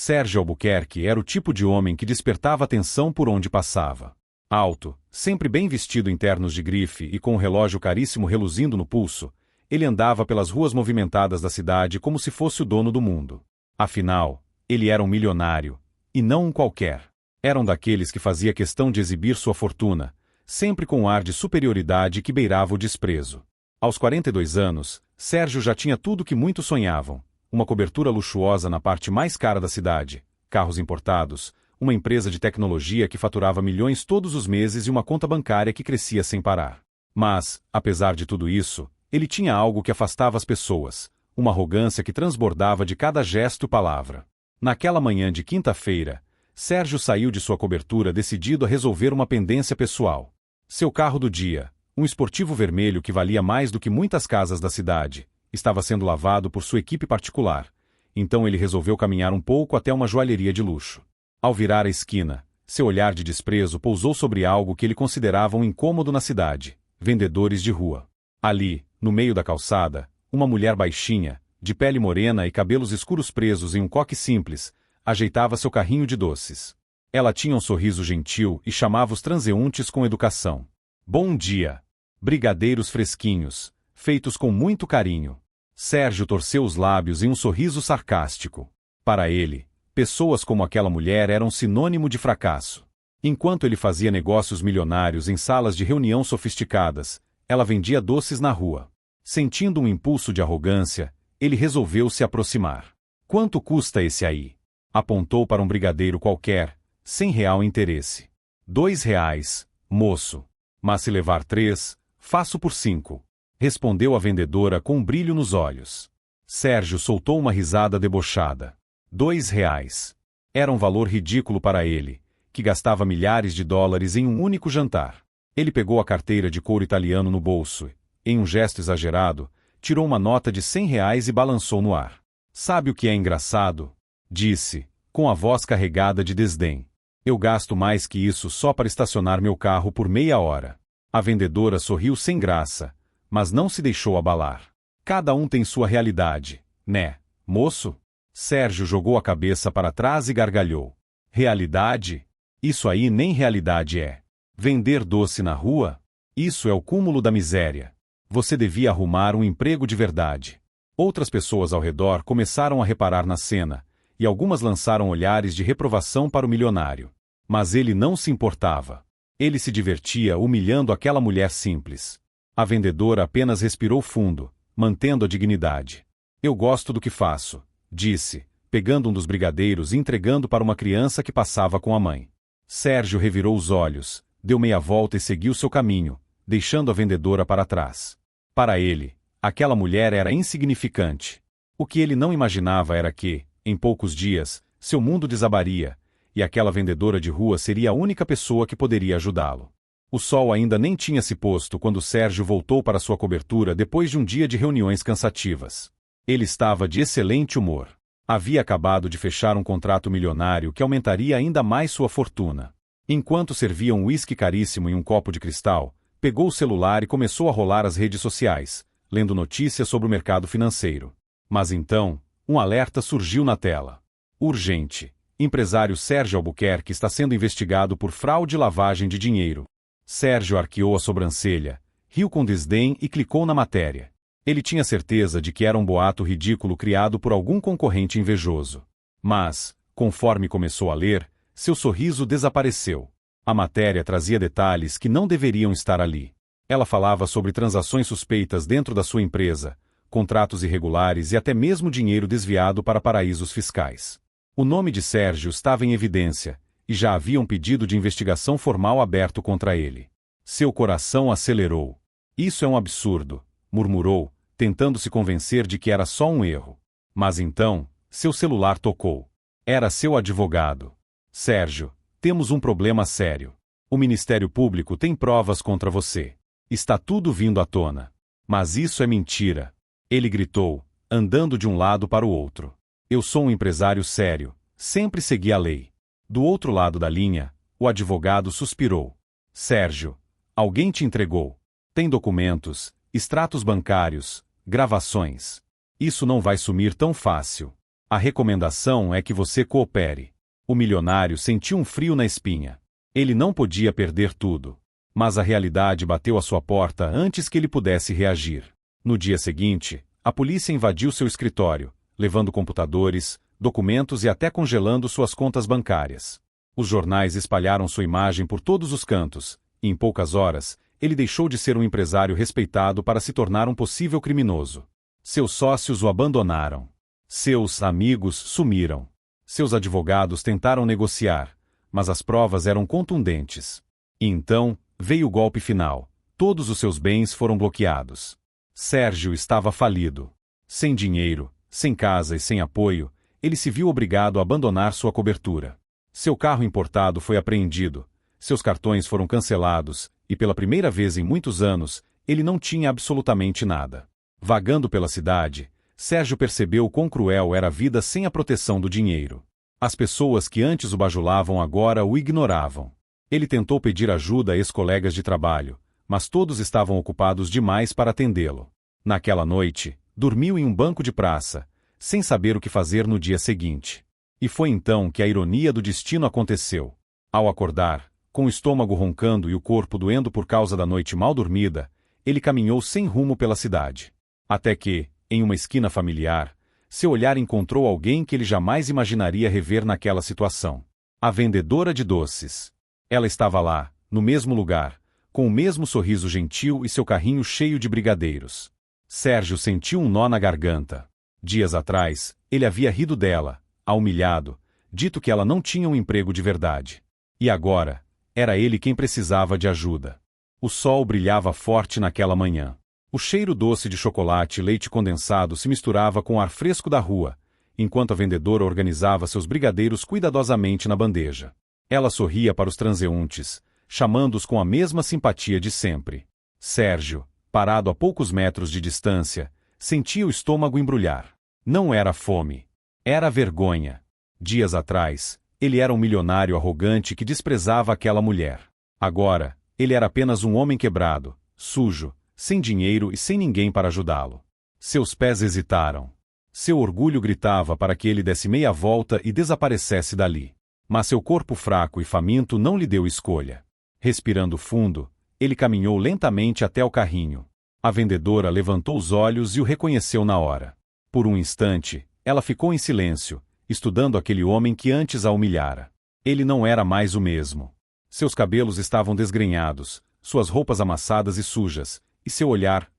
Sérgio Albuquerque era o tipo de homem que despertava atenção por onde passava. Alto, sempre bem vestido em ternos de grife e com um relógio caríssimo reluzindo no pulso, ele andava pelas ruas movimentadas da cidade como se fosse o dono do mundo. Afinal, ele era um milionário, e não um qualquer. Era um daqueles que fazia questão de exibir sua fortuna, sempre com um ar de superioridade que beirava o desprezo. Aos 42 anos, Sérgio já tinha tudo que muitos sonhavam: uma cobertura luxuosa na parte mais cara da cidade, carros importados, uma empresa de tecnologia que faturava milhões todos os meses e uma conta bancária que crescia sem parar. Mas, apesar de tudo isso, ele tinha algo que afastava as pessoas, uma arrogância que transbordava de cada gesto e palavra. Naquela manhã de quinta-feira, Sérgio saiu de sua cobertura decidido a resolver uma pendência pessoal. Seu carro do dia, um esportivo vermelho que valia mais do que muitas casas da cidade, estava sendo lavado por sua equipe particular, então ele resolveu caminhar um pouco até uma joalheria de luxo. Ao virar a esquina, seu olhar de desprezo pousou sobre algo que ele considerava um incômodo na cidade: vendedores de rua. Ali, no meio da calçada, uma mulher baixinha, de pele morena e cabelos escuros presos em um coque simples, ajeitava seu carrinho de doces. Ela tinha um sorriso gentil e chamava os transeuntes com educação. Bom dia! Brigadeiros fresquinhos, feitos com muito carinho. Sérgio torceu os lábios em um sorriso sarcástico. Para ele, pessoas como aquela mulher eram sinônimo de fracasso. Enquanto ele fazia negócios milionários em salas de reunião sofisticadas, ela vendia doces na rua. Sentindo um impulso de arrogância, ele resolveu se aproximar. Quanto custa esse aí? Apontou para um brigadeiro qualquer, sem real interesse. R$ 2, moço. Mas se levar 3, faço por 5. Respondeu a vendedora com um brilho nos olhos. Sérgio soltou uma risada debochada. R$ 2. Era um valor ridículo para ele, que gastava milhares de dólares em um único jantar. Ele pegou a carteira de couro italiano no bolso e, em um gesto exagerado, tirou uma nota de R$ 100 e balançou no ar. Sabe o que é engraçado? Disse, com a voz carregada de desdém. Eu gasto mais que isso só para estacionar meu carro por meia hora. A vendedora sorriu sem graça, mas não se deixou abalar. Cada um tem sua realidade, né, moço? Sérgio jogou a cabeça para trás e gargalhou. Realidade? Isso aí nem realidade é. Vender doce na rua? Isso é o cúmulo da miséria. Você devia arrumar um emprego de verdade. Outras pessoas ao redor começaram a reparar na cena, e algumas lançaram olhares de reprovação para o milionário. Mas ele não se importava. Ele se divertia humilhando aquela mulher simples. A vendedora apenas respirou fundo, mantendo a dignidade. Eu gosto do que faço, disse, pegando um dos brigadeiros e entregando para uma criança que passava com a mãe. Sérgio revirou os olhos, deu meia volta e seguiu seu caminho, deixando a vendedora para trás. Para ele, aquela mulher era insignificante. O que ele não imaginava era que, em poucos dias, seu mundo desabaria, e aquela vendedora de rua seria a única pessoa que poderia ajudá-lo. O sol ainda nem tinha se posto quando Sérgio voltou para sua cobertura depois de um dia de reuniões cansativas. Ele estava de excelente humor. Havia acabado de fechar um contrato milionário que aumentaria ainda mais sua fortuna. Enquanto servia um uísque caríssimo em um copo de cristal, pegou o celular e começou a rolar as redes sociais, lendo notícias sobre o mercado financeiro. Mas então, um alerta surgiu na tela. Urgente. Empresário Sérgio Albuquerque está sendo investigado por fraude e lavagem de dinheiro. Sérgio arqueou a sobrancelha, riu com desdém e clicou na matéria. Ele tinha certeza de que era um boato ridículo criado por algum concorrente invejoso. Mas, conforme começou a ler, seu sorriso desapareceu. A matéria trazia detalhes que não deveriam estar ali. Ela falava sobre transações suspeitas dentro da sua empresa, contratos irregulares e até mesmo dinheiro desviado para paraísos fiscais. O nome de Sérgio estava em evidência, e já havia um pedido de investigação formal aberto contra ele. Seu coração acelerou. Isso é um absurdo, murmurou, tentando se convencer de que era só um erro. Mas então, seu celular tocou. Era seu advogado. Sérgio, temos um problema sério. O Ministério Público tem provas contra você. Está tudo vindo à tona. Mas isso é mentira. Ele gritou, andando de um lado para o outro. Eu sou um empresário sério, sempre segui a lei. Do outro lado da linha, o advogado suspirou. Sérgio, alguém te entregou. Tem documentos, extratos bancários, gravações. Isso não vai sumir tão fácil. A recomendação é que você coopere. O milionário sentiu um frio na espinha. Ele não podia perder tudo. Mas a realidade bateu à sua porta antes que ele pudesse reagir. No dia seguinte, a polícia invadiu seu escritório, levando computadores, documentos e até congelando suas contas bancárias. Os jornais espalharam sua imagem por todos os cantos, e em poucas horas, ele deixou de ser um empresário respeitado para se tornar um possível criminoso. Seus sócios o abandonaram. Seus amigos sumiram. Seus advogados tentaram negociar, mas as provas eram contundentes. E então, veio o golpe final. Todos os seus bens foram bloqueados. Sérgio estava falido. Sem dinheiro, sem casa e sem apoio, ele se viu obrigado a abandonar sua cobertura. Seu carro importado foi apreendido, seus cartões foram cancelados, e pela primeira vez em muitos anos, ele não tinha absolutamente nada. Vagando pela cidade, Sérgio percebeu quão cruel era a vida sem a proteção do dinheiro. As pessoas que antes o bajulavam agora o ignoravam. Ele tentou pedir ajuda a ex-colegas de trabalho, mas todos estavam ocupados demais para atendê-lo. Naquela noite, dormiu em um banco de praça, sem saber o que fazer no dia seguinte. E foi então que a ironia do destino aconteceu. Ao acordar, com o estômago roncando e o corpo doendo por causa da noite mal dormida, ele caminhou sem rumo pela cidade. Até que, em uma esquina familiar, seu olhar encontrou alguém que ele jamais imaginaria rever naquela situação. A vendedora de doces. Ela estava lá, no mesmo lugar, com o mesmo sorriso gentil e seu carrinho cheio de brigadeiros. Sérgio sentiu um nó na garganta. Dias atrás, ele havia rido dela, a humilhado, dito que ela não tinha um emprego de verdade. E agora, era ele quem precisava de ajuda. O sol brilhava forte naquela manhã. O cheiro doce de chocolate e leite condensado se misturava com o ar fresco da rua, enquanto a vendedora organizava seus brigadeiros cuidadosamente na bandeja. Ela sorria para os transeuntes, chamando-os com a mesma simpatia de sempre. Sérgio, parado a poucos metros de distância, sentia o estômago embrulhar. Não era fome. Era vergonha. Dias atrás, ele era um milionário arrogante que desprezava aquela mulher. Agora, ele era apenas um homem quebrado, sujo, sem dinheiro e sem ninguém para ajudá-lo. Seus pés hesitaram. Seu orgulho gritava para que ele desse meia volta e desaparecesse dali. Mas seu corpo fraco e faminto não lhe deu escolha. Respirando fundo, ele caminhou lentamente até o carrinho. A vendedora levantou os olhos e o reconheceu na hora. Por um instante, ela ficou em silêncio, estudando aquele homem que antes a humilhara. Ele não era mais o mesmo. Seus cabelos estavam desgrenhados, suas roupas amassadas e sujas, e seu olhar,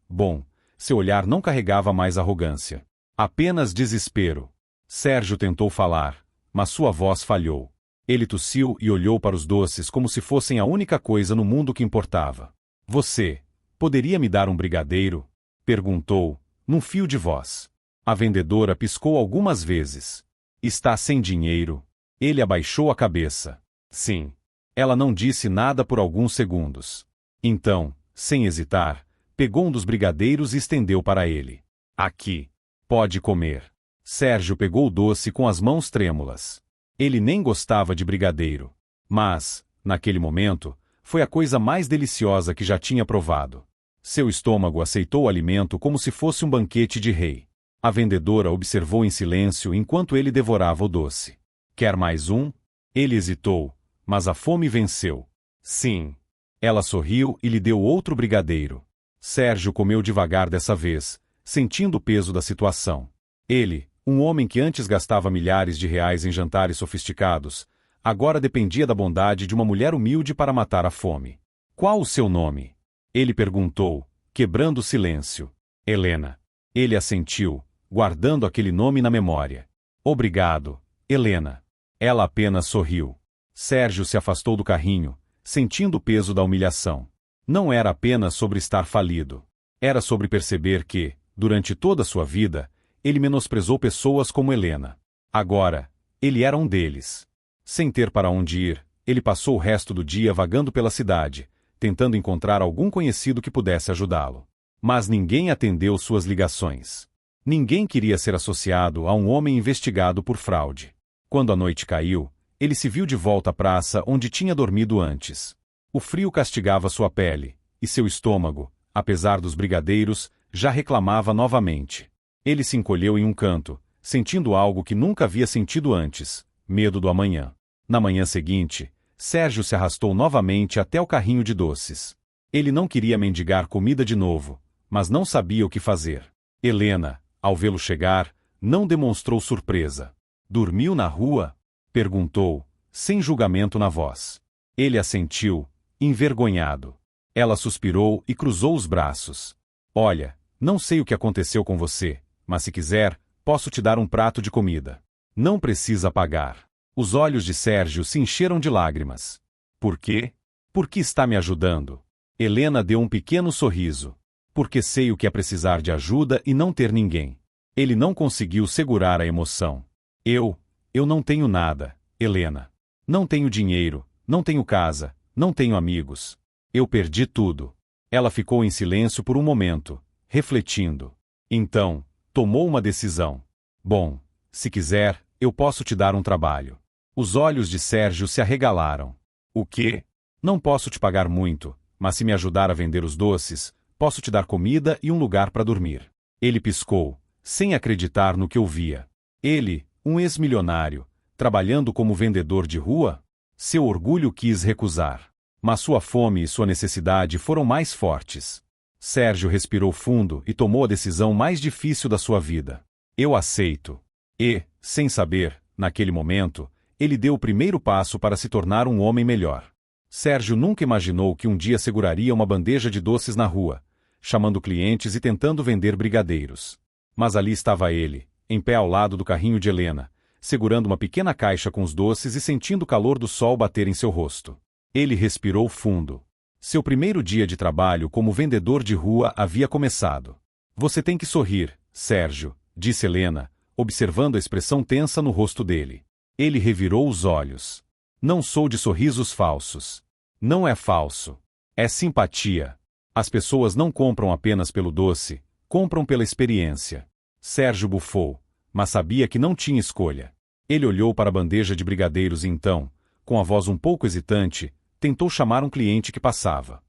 seu olhar não carregava mais arrogância. Apenas desespero. Sérgio tentou falar, mas sua voz falhou. Ele tossiu e olhou para os doces como se fossem a única coisa no mundo que importava. Você poderia me dar um brigadeiro? Perguntou, num fio de voz. A vendedora piscou algumas vezes. Está sem dinheiro? Ele abaixou a cabeça. Sim. Ela não disse nada por alguns segundos. Então, sem hesitar, pegou um dos brigadeiros e estendeu para ele. Aqui. Pode comer. Sérgio pegou o doce com as mãos trêmulas. Ele nem gostava de brigadeiro. Mas, naquele momento, foi a coisa mais deliciosa que já tinha provado. Seu estômago aceitou o alimento como se fosse um banquete de rei. A vendedora observou em silêncio enquanto ele devorava o doce. Quer mais um? Ele hesitou, mas a fome venceu. Sim. Ela sorriu e lhe deu outro brigadeiro. Sérgio comeu devagar dessa vez, sentindo o peso da situação. Ele, um homem que antes gastava milhares de reais em jantares sofisticados, agora dependia da bondade de uma mulher humilde para matar a fome. Qual o seu nome? Ele perguntou, quebrando o silêncio. Helena. Ele assentiu, guardando aquele nome na memória. Obrigado, Helena. Ela apenas sorriu. Sérgio se afastou do carrinho, sentindo o peso da humilhação. Não era apenas sobre estar falido. Era sobre perceber que, durante toda a sua vida, ele menosprezou pessoas como Helena. Agora, ele era um deles. Sem ter para onde ir, ele passou o resto do dia vagando pela cidade, tentando encontrar algum conhecido que pudesse ajudá-lo. Mas ninguém atendeu suas ligações. Ninguém queria ser associado a um homem investigado por fraude. Quando a noite caiu, ele se viu de volta à praça onde tinha dormido antes. O frio castigava sua pele, e seu estômago, apesar dos brigadeiros, já reclamava novamente. Ele se encolheu em um canto, sentindo algo que nunca havia sentido antes: medo do amanhã. Na manhã seguinte, Sérgio se arrastou novamente até o carrinho de doces. Ele não queria mendigar comida de novo, mas não sabia o que fazer. Helena, ao vê-lo chegar, não demonstrou surpresa. "Dormiu na rua?" perguntou, sem julgamento na voz. Ele assentiu, envergonhado. Ela suspirou e cruzou os braços. "Olha, não sei o que aconteceu com você, mas se quiser, posso te dar um prato de comida. Não precisa pagar." Os olhos de Sérgio se encheram de lágrimas. "Por quê? Por que está me ajudando?" Helena deu um pequeno sorriso. "Porque sei o que é precisar de ajuda e não ter ninguém." Ele não conseguiu segurar a emoção. Eu não tenho nada, Helena. Não tenho dinheiro, não tenho casa, não tenho amigos. Eu perdi tudo." Ela ficou em silêncio por um momento, refletindo. Então, tomou uma decisão. "Bom, se quiser, eu posso te dar um trabalho." Os olhos de Sérgio se arregalaram. "O quê?" "Não posso te pagar muito, mas se me ajudar a vender os doces, posso te dar comida e um lugar para dormir." Ele piscou, sem acreditar no que ouvia. Ele, um ex-milionário, trabalhando como vendedor de rua? Seu orgulho quis recusar. Mas sua fome e sua necessidade foram mais fortes. Sérgio respirou fundo e tomou a decisão mais difícil da sua vida. "Eu aceito." E, sem saber, naquele momento, ele deu o primeiro passo para se tornar um homem melhor. Sérgio nunca imaginou que um dia seguraria uma bandeja de doces na rua, chamando clientes e tentando vender brigadeiros. Mas ali estava ele, em pé ao lado do carrinho de Helena, segurando uma pequena caixa com os doces e sentindo o calor do sol bater em seu rosto. Ele respirou fundo. Seu primeiro dia de trabalho como vendedor de rua havia começado. "Você tem que sorrir, Sérgio", disse Helena, observando a expressão tensa no rosto dele. Ele revirou os olhos. "Não sou de sorrisos falsos." "Não é falso. É simpatia. As pessoas não compram apenas pelo doce, compram pela experiência." Sérgio bufou, mas sabia que não tinha escolha. Ele olhou para a bandeja de brigadeiros e então, com a voz um pouco hesitante, tentou chamar um cliente que passava.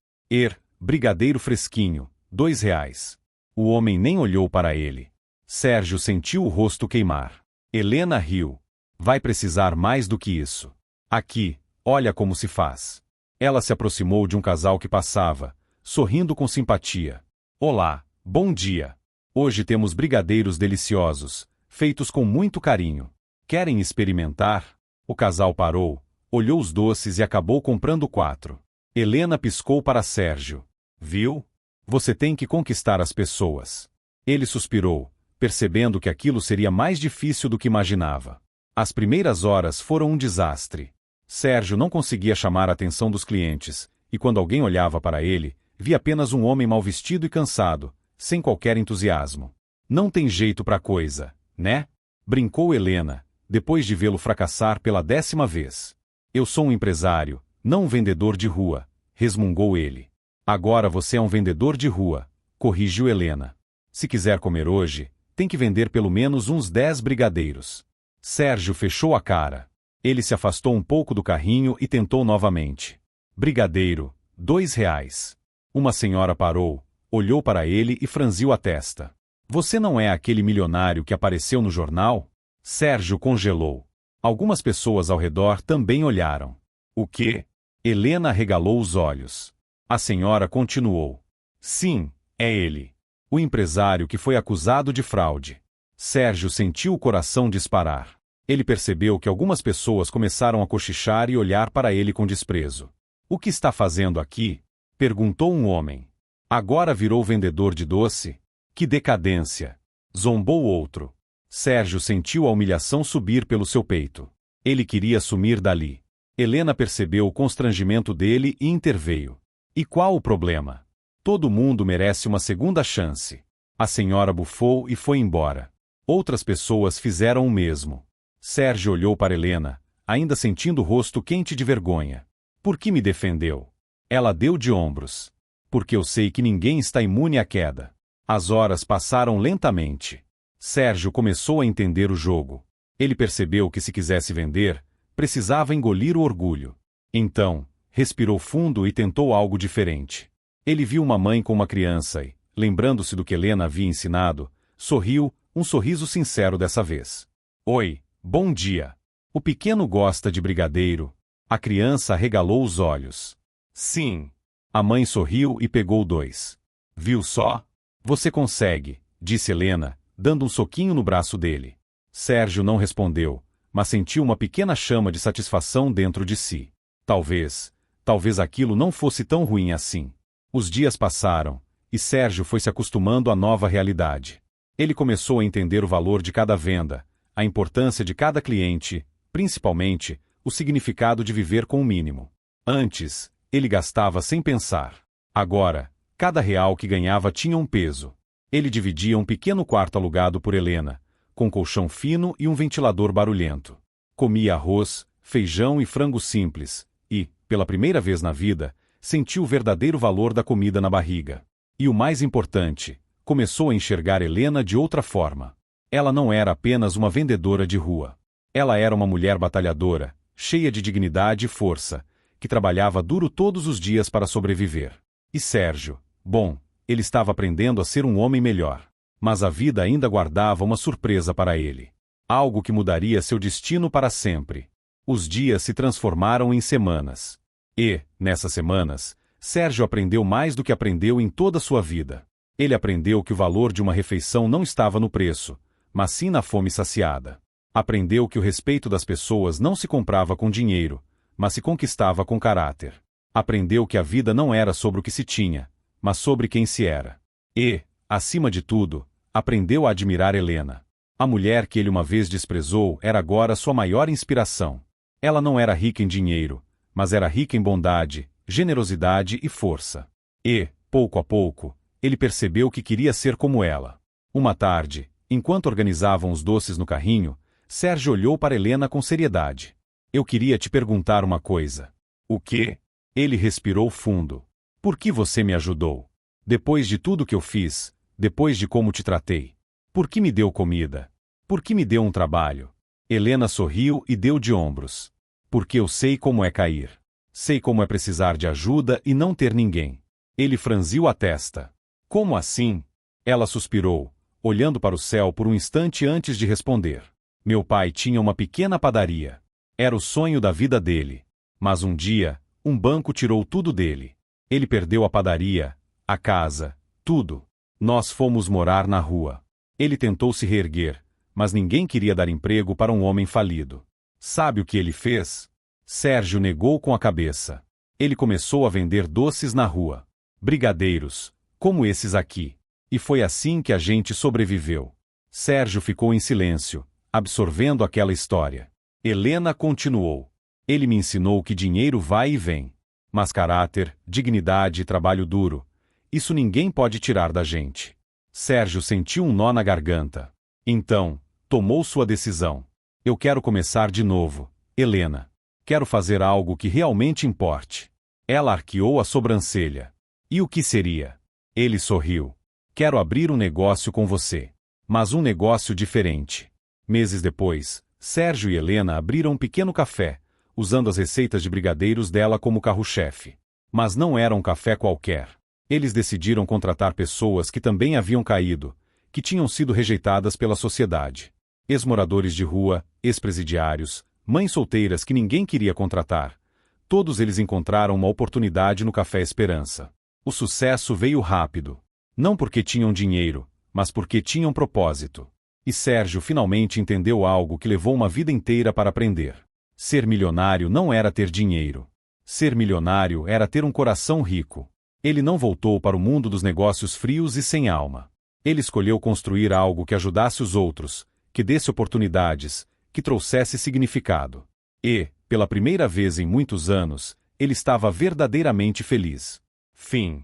Brigadeiro fresquinho, R$ 2. O homem nem olhou para ele. Sérgio sentiu o rosto queimar. Helena riu. "Vai precisar mais do que isso. Aqui, olha como se faz." Ela se aproximou de um casal que passava, sorrindo com simpatia. "Olá, bom dia. Hoje temos brigadeiros deliciosos, feitos com muito carinho. Querem experimentar?" O casal parou, olhou os doces e acabou comprando 4. Helena piscou para Sérgio. "Viu? Você tem que conquistar as pessoas." Ele suspirou, percebendo que aquilo seria mais difícil do que imaginava. As primeiras horas foram um desastre. Sérgio não conseguia chamar a atenção dos clientes, e quando alguém olhava para ele, via apenas um homem mal vestido e cansado, sem qualquer entusiasmo. "Não tem jeito pra coisa, né?" brincou Helena, depois de vê-lo fracassar pela 10ª vez. "Eu sou um empresário, não um vendedor de rua", resmungou ele. "Agora você é um vendedor de rua", corrigiu Helena. "Se quiser comer hoje, tem que vender pelo menos uns 10 brigadeiros." Sérgio fechou a cara. Ele se afastou um pouco do carrinho e tentou novamente. "Brigadeiro, R$ 2. Uma senhora parou, olhou para ele e franziu a testa. "Você não é aquele milionário que apareceu no jornal?" Sérgio congelou. Algumas pessoas ao redor também olharam. "O quê?" Helena arregalou os olhos. A senhora continuou. "Sim, é ele. O empresário que foi acusado de fraude." Sérgio sentiu o coração disparar. Ele percebeu que algumas pessoas começaram a cochichar e olhar para ele com desprezo. "O que está fazendo aqui?" perguntou um homem. "Agora virou vendedor de doce? Que decadência!" zombou outro. Sérgio sentiu a humilhação subir pelo seu peito. Ele queria sumir dali. Helena percebeu o constrangimento dele e interveio. "E qual o problema? Todo mundo merece uma segunda chance." A senhora bufou e foi embora. Outras pessoas fizeram o mesmo. Sérgio olhou para Helena, ainda sentindo o rosto quente de vergonha. "Por que me defendeu?" Ela deu de ombros. "Porque eu sei que ninguém está imune à queda." As horas passaram lentamente. Sérgio começou a entender o jogo. Ele percebeu que se quisesse vender, precisava engolir o orgulho. Então, respirou fundo e tentou algo diferente. Ele viu uma mãe com uma criança e, lembrando-se do que Helena havia ensinado, sorriu, um sorriso sincero dessa vez. Oi, bom dia. O pequeno gosta de brigadeiro? A criança arregalou os olhos. Sim. A mãe sorriu e pegou 2. Viu só? Você consegue, disse Helena, dando um soquinho no braço dele. Sérgio não respondeu, mas sentiu uma pequena chama de satisfação dentro de si. Talvez aquilo não fosse tão ruim assim. Os dias passaram, e Sérgio foi se acostumando à nova realidade. Ele começou a entender o valor de cada venda, a importância de cada cliente, principalmente, o significado de viver com o mínimo. Antes, ele gastava sem pensar. Agora, cada real que ganhava tinha um peso. Ele dividia um pequeno quarto alugado por Helena, com colchão fino e um ventilador barulhento. Comia arroz, feijão e frango simples, e, pela primeira vez na vida, sentiu o verdadeiro valor da comida na barriga. E o mais importante, começou a enxergar Helena de outra forma. Ela não era apenas uma vendedora de rua. Ela era uma mulher batalhadora, cheia de dignidade e força, que trabalhava duro todos os dias para sobreviver. E Sérgio, bom, ele estava aprendendo a ser um homem melhor. Mas a vida ainda guardava uma surpresa para ele. Algo que mudaria seu destino para sempre. Os dias se transformaram em semanas. E, nessas semanas, Sérgio aprendeu mais do que aprendeu em toda a sua vida. Ele aprendeu que o valor de uma refeição não estava no preço, mas sim na fome saciada. Aprendeu que o respeito das pessoas não se comprava com dinheiro, mas se conquistava com caráter. Aprendeu que a vida não era sobre o que se tinha, mas sobre quem se era. E, acima de tudo, aprendeu a admirar Helena. A mulher que ele uma vez desprezou era agora sua maior inspiração. Ela não era rica em dinheiro, mas era rica em bondade, generosidade e força. E, pouco a pouco, ele percebeu que queria ser como ela. Uma tarde, enquanto organizavam os doces no carrinho, Sérgio olhou para Helena com seriedade. Eu queria te perguntar uma coisa. O quê? Ele respirou fundo. Por que você me ajudou? Depois de tudo que eu fiz, depois de como te tratei. Por que me deu comida? Por que me deu um trabalho? Helena sorriu e deu de ombros. Porque eu sei como é cair. Sei como é precisar de ajuda e não ter ninguém. Ele franziu a testa. Como assim? Ela suspirou, olhando para o céu por um instante antes de responder. Meu pai tinha uma pequena padaria. Era o sonho da vida dele. Mas um dia, um banco tirou tudo dele. Ele perdeu a padaria, a casa, tudo. Nós fomos morar na rua. Ele tentou se reerguer, mas ninguém queria dar emprego para um homem falido. Sabe o que ele fez? Sérgio negou com a cabeça. Ele começou a vender doces na rua. Brigadeiros, como esses aqui. E foi assim que a gente sobreviveu. Sérgio ficou em silêncio, absorvendo aquela história. Helena continuou. Ele me ensinou que dinheiro vai e vem. Mas caráter, dignidade e trabalho duro, isso ninguém pode tirar da gente. Sérgio sentiu um nó na garganta. Então, tomou sua decisão. Eu quero começar de novo, Helena. Quero fazer algo que realmente importe. Ela arqueou a sobrancelha. E o que seria? Ele sorriu. Quero abrir um negócio com você. Mas um negócio diferente. Meses depois, Sérgio e Helena abriram um pequeno café, usando as receitas de brigadeiros dela como carro-chefe. Mas não era um café qualquer. Eles decidiram contratar pessoas que também haviam caído, que tinham sido rejeitadas pela sociedade. Ex-moradores de rua, ex-presidiários, mães solteiras que ninguém queria contratar. Todos eles encontraram uma oportunidade no Café Esperança. O sucesso veio rápido. Não porque tinham dinheiro, mas porque tinham propósito. E Sérgio finalmente entendeu algo que levou uma vida inteira para aprender. Ser milionário não era ter dinheiro. Ser milionário era ter um coração rico. Ele não voltou para o mundo dos negócios frios e sem alma. Ele escolheu construir algo que ajudasse os outros, que desse oportunidades, que trouxesse significado. E, pela primeira vez em muitos anos, ele estava verdadeiramente feliz. Fim.